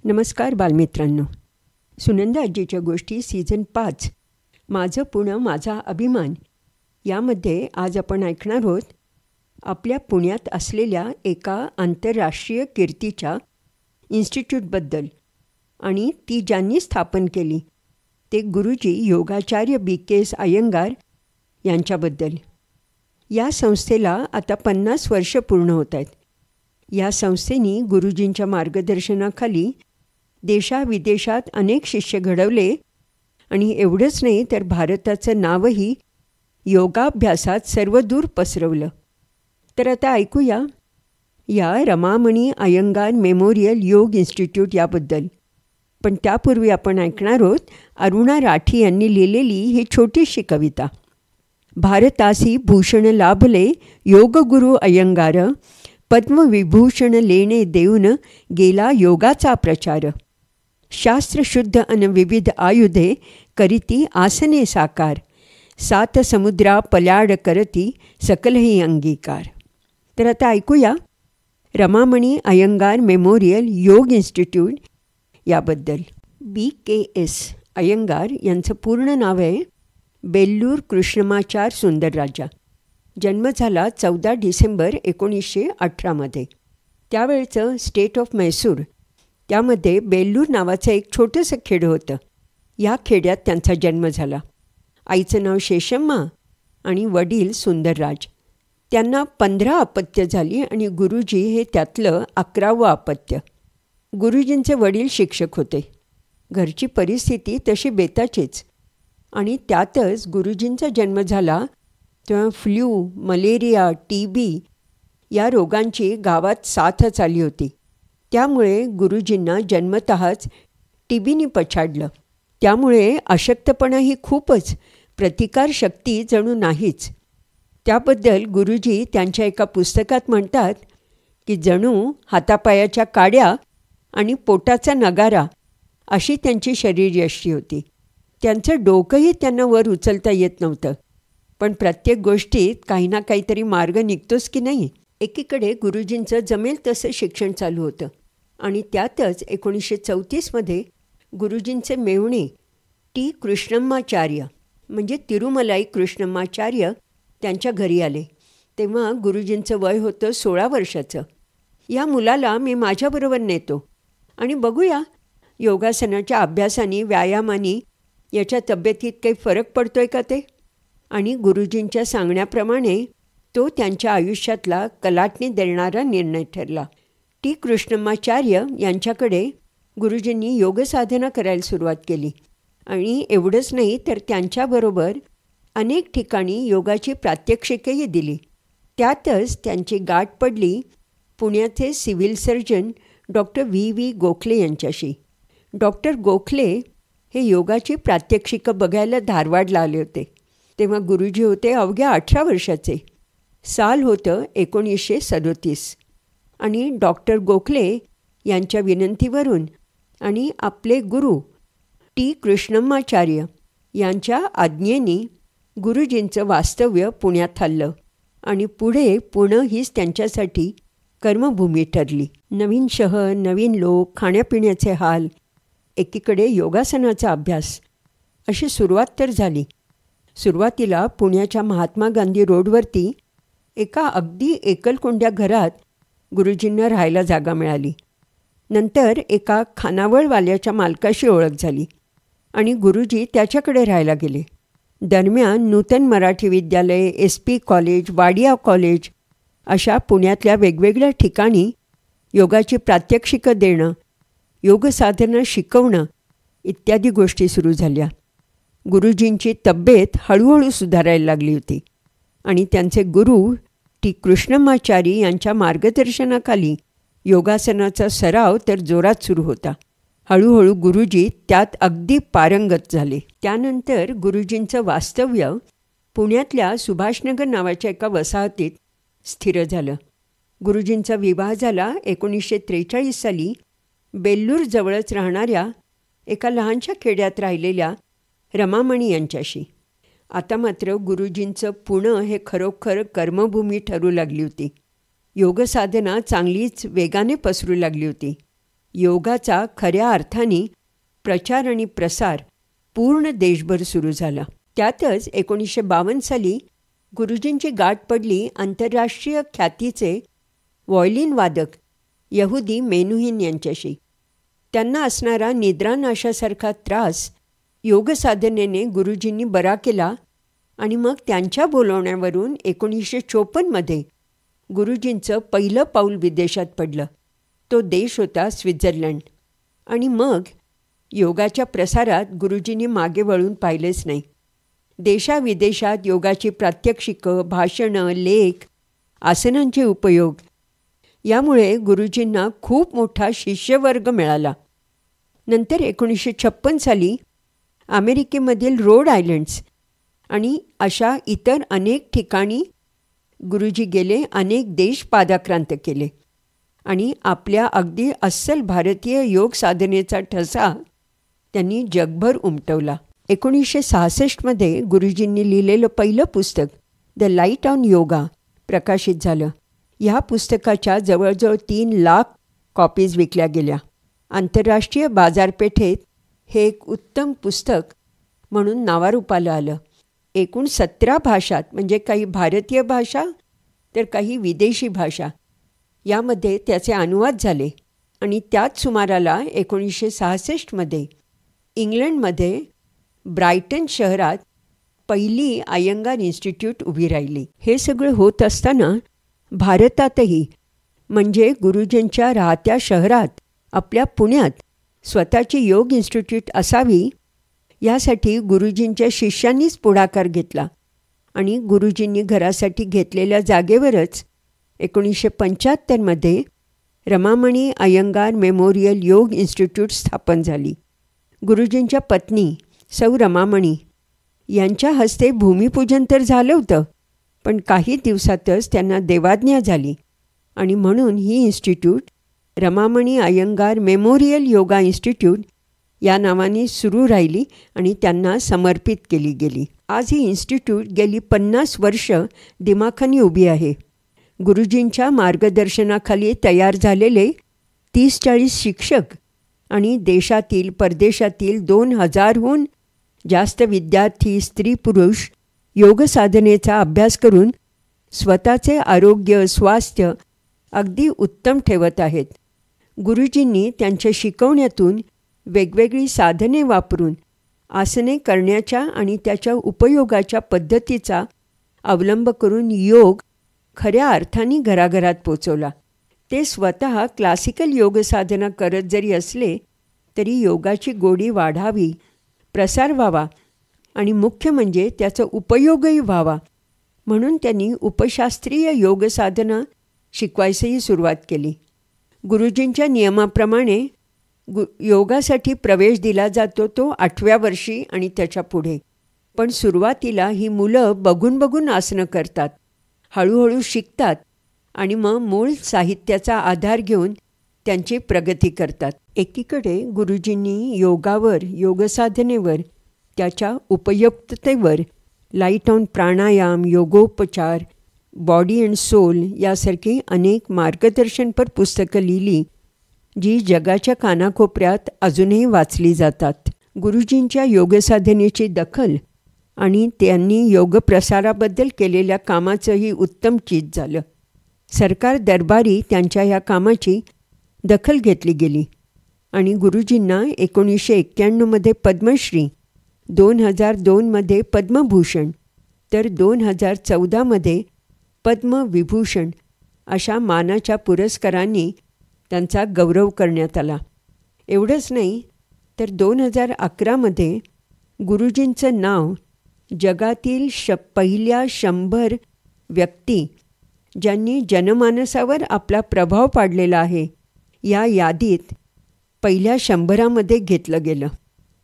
नमस्कार बालमित्रांनो. सुनंदा आजीच्या गोष्टी सीझन 5 माझं पुणं माझा अभिमान यामध्ये आज आपण ऐकणार आहोत आपल्या पुण्यात असलेल्या एका आंतरराष्ट्रीय कीर्तीच्या इन्स्टिट्यूटबद्दल आणि ती ज्यांनी स्थापन केली ते गुरुजी योगाचार्य BKS अय्यंगार यांच्याबद्दल. या संस्थेला आता 50 वर्ष पूर्ण होत आहेत. या संस्थेने गुरुजींच्या मार्गदर्शनाखाली देशाविदेशात अनेक शिष्य घडवले आणि एवढंच नाही तर भारताचं नावही योगाभ्यासात सर्वदूर पसरवलं. तर आता ऐकूया या रमामणी अय्यंगार मेमोरियल योग इन्स्टिट्यूट याबद्दल. पण त्यापूर्वी आपण ऐकणार आहोत अरुणा राठी यांनी लिहिलेली ही छोटीशी कविता. भारतासी भूषण लाभले योगगुरु अय्यंगार, पद्मविभूषण लेणे देऊन गेला योगाचा प्रचार. शास्त्रशुद्ध अन विविध आयुधे करीती आसने साकार, 7 समुद्रा पल्याड करती सकलही अंगीकार. तर आता ऐकूया रमामणी अय्यंगार मेमोरियल योग इन्स्टिट्यूट याबद्दल. BKS अय्यंगार यांचं पूर्ण नाव आहे बेल्लूर कृष्णमाचार सुंदरराजा. जन्म झाला 14 डिसेंबर 1918 त्यावेळचं स्टेट ऑफ मैसूर त्यामध्ये बेल्लूर नावाचं एक छोटंसं खेडं होतं. या खेड्यात त्यांचा जन्म झाला. आईचं नाव शेषम्मा आणि वडील सुंदरराज. त्यांना 15 अपत्य झाली आणि गुरुजी हे त्यातलं 11वं अपत्य. गुरुजींचे वडील शिक्षक होते. घरची परिस्थिती तशी बेताचीच आणि त्यातच गुरुजींचा जन्म झाला तेव्हा फ्ल्यू, मलेरिया, TB या रोगांची गावात साथच आली होती. त्यामुळे गुरुजींना जन्मतःच TBने पछाडलं. त्यामुळे अशक्तपणाही खूपच, प्रतिकारशक्ती जणू नाहीच. त्याबद्दल गुरुजी त्यांच्या एका पुस्तकात म्हणतात की जणू हातापायाच्या काड्या आणि पोटाचा नगारा अशी त्यांची शरीरयष्टी होती. त्यांचं डोकंही त्यांना वर उचलता येत नव्हतं. पण प्रत्येक गोष्टीत काही ना काहीतरी मार्ग निघतोच की नाही. एकीकडे गुरुजींचं जमेल तसं शिक्षण चालू होतं आणि त्यातच 1934 गुरुजींचे मेव्हणे T. कृष्णम्माचार्य म्हणजे तिरुमलाई कृष्णम्माचार्य त्यांच्या घरी आले. तेव्हा गुरुजींचं वय होतं 16 वर्षाचं. या मुलाला मी माझ्याबरोबर नेतो आणि बघूया योगासनाच्या अभ्यासाने, व्यायामाने याच्या तब्येतीत काही फरक पडतोय का ते. आणि गुरुजींच्या सांगण्याप्रमाणे तो त्यांच्या आयुष्यातला कलाटणी देणारा निर्णय ठरला. T. कृष्णम्माचार्य यांच्याकडे गुरुजींनी योगसाधना करायला सुरुवात केली आणि एवढंच नाही तर त्यांच्याबरोबर अनेक ठिकाणी योगाची प्रात्यक्षिकेही दिली. त्यातच त्यांची गाठ पडली पुण्याचे civil surgeon doctor V. Gokhale यांच्याशी. डॉक्टर गोखले हे योगाची प्रात्यक्षिकं बघायला धारवाडला आले होते. तेव्हा गुरुजी होते अवघ्या 18 वर्षाचे. साल होतं 1937 आणि डॉक्टर गोखले यांच्या विनंतीवरून आणि आपले गुरु T. कृष्णम्माचार्य यांच्या आज्ञेने गुरुजींचं वास्तव्य पुण्यात हललं आणि पुढे पुणे हीच त्यांच्यासाठी कर्मभूमी ठरली. नवीन शहर, नवीन लोक, खाण्यापिण्याचे हाल, एकीकडे योगासनाचा अभ्यास, अशी सुरुवात तर झाली. सुरुवातीला पुण्याच्या महात्मा गांधी रोडवरती एका अगदी एकलकोंड्या घरात गुरुजींना राहायला जागा मिळाली. नंतर एका खानावळवाल्याच्या मालकाशी ओळख झाली आणि गुरुजी त्याच्याकडे राहायला गेले. दरम्यान नूतन मराठी विद्यालय, SP कॉलेज, वाडिया कॉलेज अशा पुण्यातल्या वेगवेगळ्या ठिकाणी योगाची प्रात्यक्षिकं देणं, योगसाधना शिकवणं इत्यादी गोष्टी सुरू झाल्या. गुरुजींची तब्येत हळूहळू सुधारायला लागली होती आणि त्यांचे गुरु T. कृष्णम्माचारी यांच्या मार्गदर्शनाखाली योगासनाचा सराव तर जोरात सुरू होता. हळूहळू गुरुजी त्यात अगदी पारंगत झाले. त्यानंतर गुरुजींचं वास्तव्य पुण्यातल्या सुभाषनगर नावाच्या एका वसाहतीत स्थिर झालं. गुरुजींचा विवाह झाला 1943 साली बेल्लूर जवळच राहणाऱ्या एका लहानशा खेड्यात राहिलेल्या रमामणी यांच्याशी. आता मात्र गुरुजींचं पुणं हे खरोखर कर्मभूमी ठरू लागली होती. योगसाधना चांगलीच वेगाने पसरू लागली होती. योगाचा खऱ्या अर्थाने प्रचार आणि प्रसार पूर्ण देशभर सुरू झाला. त्यातच 1952 साली गुरुजींची गाठ पडली आंतरराष्ट्रीय ख्यातीचे व्हायोलिन वादक यहुदी मेनुहीन यांच्याशी. त्यांना असणारा निद्रानाशासारखा त्रास योगसाधनेने गुरुजींनी बरा केला आणि मग त्यांच्या बोलवण्यावरून 1954 गुरुजींचं पहिलं पाऊल विदेशात पडलं. तो देश होता स्वित्झर्लंड. आणि मग योगाच्या प्रसारात गुरुजींनी मागे वळून पाहिलेच नाही. देशाविदेशात योगाची प्रात्यक्षिकं, भाषणं, लेख, आसनांचे उपयोग यामुळे गुरुजींना खूप मोठा शिष्यवर्ग मिळाला. नंतर 1956 साली अमेरिकेमधील रोड आयलँड्स आणि अशा इतर अनेक ठिकाणी गुरुजी गेले, अनेक देश पादाक्रांत केले आणि आपल्या अगदी अस्सल भारतीय योग साधनेचा ठसा त्यांनी जगभर उमटवला. 1966 गुरुजींनी लिहिलेलं पहिलं पुस्तक द लाईट ऑन योगा प्रकाशित झालं. ह्या पुस्तकाच्या जवळजवळ 3 लाख कॉपीज विकल्या गेल्या. आंतरराष्ट्रीय बाजारपेठेत हे एक उत्तम पुस्तक म्हणून नावारूपाला आलं. एकूण 17 भाषात, म्हणजे काही भारतीय भाषा तर काही विदेशी भाषा, यामध्ये त्याचे अनुवाद झाले. आणि त्याच सुमाराला 1966 इंग्लंडमध्ये ब्रायटन शहरात पहिली अय्यंगार इन्स्टिट्यूट उभी राहिली. हे सगळं होत असताना भारतातही, म्हणजे गुरुजींच्या राहत्या शहरात, आपल्या पुण्यात स्वतःची योग इन्स्टिट्यूट असावी यासाठी गुरुजींच्या शिष्यांनीच पुढाकार घेतला आणि गुरुजींनी घरासाठी घेतलेल्या जागेवरच 1975 रमामणी अय्यंगार मेमोरियल योग इन्स्टिट्यूट स्थापन झाली. गुरुजींच्या पत्नी सौ रमामणी यांच्या हस्ते भूमिपूजन तर झालं होतं, पण काही दिवसातच त्यांना देवाज्ञा झाली आणि म्हणून ही institute Ramamani Iyengar memorial yoga institute या नावाने सुरू राहिली आणि त्यांना समर्पित केली गेली. आज ही इन्स्टिट्यूट गेली 50 वर्ष दिमाखानी उभी आहे. गुरुजींच्या मार्गदर्शनाखाली तयार झालेले 30-40 शिक्षक आणि देशातील परदेशातील 2000हून जास्त विद्यार्थी, स्त्री पुरुष योगसाधनेचा अभ्यास करून स्वतःचे आरोग्य, स्वास्थ्य अगदी उत्तम ठेवत आहेत. गुरुजींनी त्यांच्या शिकवण्यातून वेगवेगळी साधने वापरून आसने करण्याच्या आणि त्याच्या उपयोगाच्या पद्धतीचा अवलंब करून योग खऱ्या अर्थाने घराघरात पोचवला. ते स्वतः क्लासिकल योगसाधना करत जरी असले तरी योगाची गोडी वाढावी, प्रसार व्हावा आणि मुख्य म्हणजे त्याचा उपयोगही व्हावा म्हणून त्यांनी उपशास्त्रीय योगसाधना शिकवायचीही सुरुवात केली. गुरुजींच्या नियमाप्रमाणे योगासाठी प्रवेश दिला जातो तो 8व्या वर्षी आणि त्याच्या पुढे. पण सुरुवातीला ही मुलं बघून बघून आसनं करतात, हळूहळू शिकतात आणि मग मूळ साहित्याचा आधार घेऊन त्यांची प्रगती करतात. एकीकडे गुरुजींनी योगावर, योगसाधनेवर, त्याच्या उपयुक्ततेवर लाईट ऑन प्राणायाम, योगोपचार, बॉडी अँड सोल यासारखी अनेक मार्गदर्शनपर पुस्तकं लिहिली जी जगाच्या कानाकोपऱ्यात अजूनही वाचली जातात. गुरुजींच्या योगसाधनेची दखल आणि त्यांनी योगप्रसाराबद्दल केलेल्या कामाचंही उत्तम चीज झालं. सरकार दरबारी त्यांच्या या कामाची दखल घेतली गेली आणि गुरुजींना 1991 पद्मश्री, 2002 पद्मभूषण तर 2014 पद्मविभूषण अशा मानाच्या पुरस्कारांनी त्यांचा गौरव करण्यात आला. एवढंच नाही तर 2011 गुरुजींचं नाव जगातील पहिल्या 100 व्यक्ती ज्यांनी जनमानसावर आपला प्रभाव पाडलेला आहे या यादीत पहिल्या 100 घेतलं गेलं.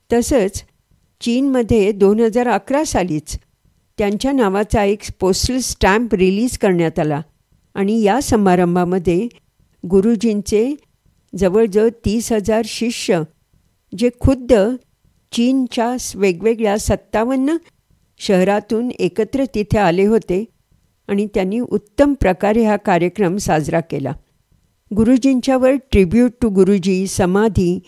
तसंच चीनमध्ये 2011 सालीच त्यांच्या नावाचा एक पोस्टल स्टॅम्प रिलीज करण्यात आला आणि या समारंभामध्ये गुरुजींचे जवळजवळ 30,000 शिष्य जे खुद्द चीनच्या वेगवेगळ्या 57 शहरातून एकत्र तिथे आले होते आणि त्यांनी उत्तम प्रकारे हा कार्यक्रम साजरा केला. गुरुजींच्यावर ट्रिब्यूट टू गुरुजी, समाधी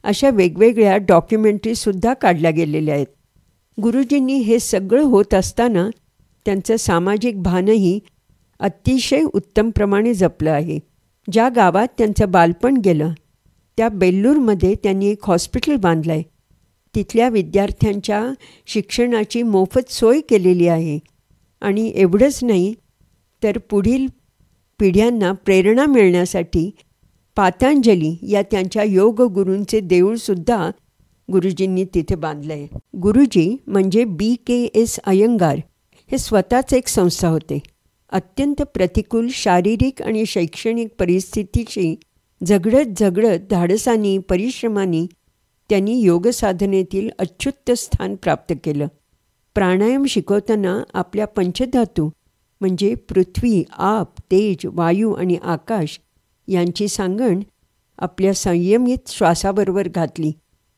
अशा वेगवेगळ्या डॉक्युमेंटरीसुद्धा काढल्या गेलेल्या आहेत. गुरुजींनी हे सगळं होत असताना त्यांचं सामाजिक भानही अतिशय उत्तमप्रमाणे जपलं आहे. ज्या गावात त्यांचं बालपण गेलं त्या बेल्लूरमध्ये त्यांनी एक हॉस्पिटल बांधलं आहे. तिथल्या विद्यार्थ्यांच्या शिक्षणाची मोफत सोय केलेली आहे. आणि एवढंच नाही तर पुढील पिढ्यांना प्रेरणा मिळण्यासाठी पातंजली या त्यांच्या योग गुरूंचे देऊळसुद्धा गुरुजींनी तिथे बांधलं आहे. गुरुजी म्हणजे BKS अय्यंगार हे स्वतःच एक संस्था होते. अत्यंत प्रतिकूल शारीरिक आणि शैक्षणिक परिस्थितीशी झगडत धाडसानी परिश्रमाने त्यांनी योगसाधनेतील अच्युत स्थान प्राप्त केलं. प्राणायाम शिकवताना आपल्या पंचधातू म्हणजे पृथ्वी, आप, तेज, वायू आणि आकाश यांची सांगण आपल्या संयमित श्वासाबरोबर घातली.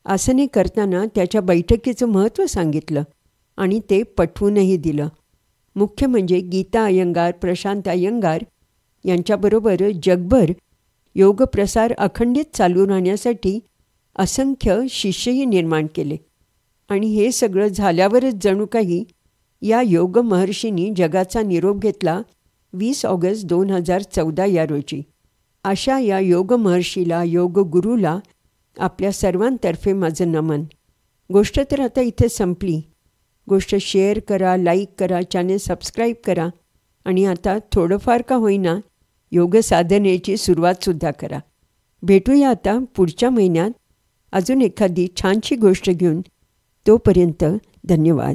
आसने करताना त्याच्या बैठकीचं महत्त्व सांगितलं आणि ते पटवूनही दिलं. मुख्य म्हणजे गीता अय्यंगार, प्रशांत अय्यंगार यांच्याबरोबर जगभर योगप्रसार अखंडित चालू राहण्यासाठी असंख्य शिष्यही निर्माण केले. आणि हे सगळं झाल्यावरच जणू काही या योग महर्षींनी जगाचा निरोप घेतला 20 ऑगस्ट 2014 या रोजी. अशा या योग महर्षीला, योग गुरूला आपल्या सर्वांतर्फे माझं नमन. गोष्ट तर आता इथे संपली. गोष्ट शेअर करा, लाईक करा, चॅनेल सबस्क्राईब करा आणि आता थोडंफार का होईना योग साधनेची सुरुवातसुद्धा करा. भेटूया आता पुढच्या महिन्यात अजून एखादी छानशी गोष्ट घेऊन. तोपर्यंत धन्यवाद.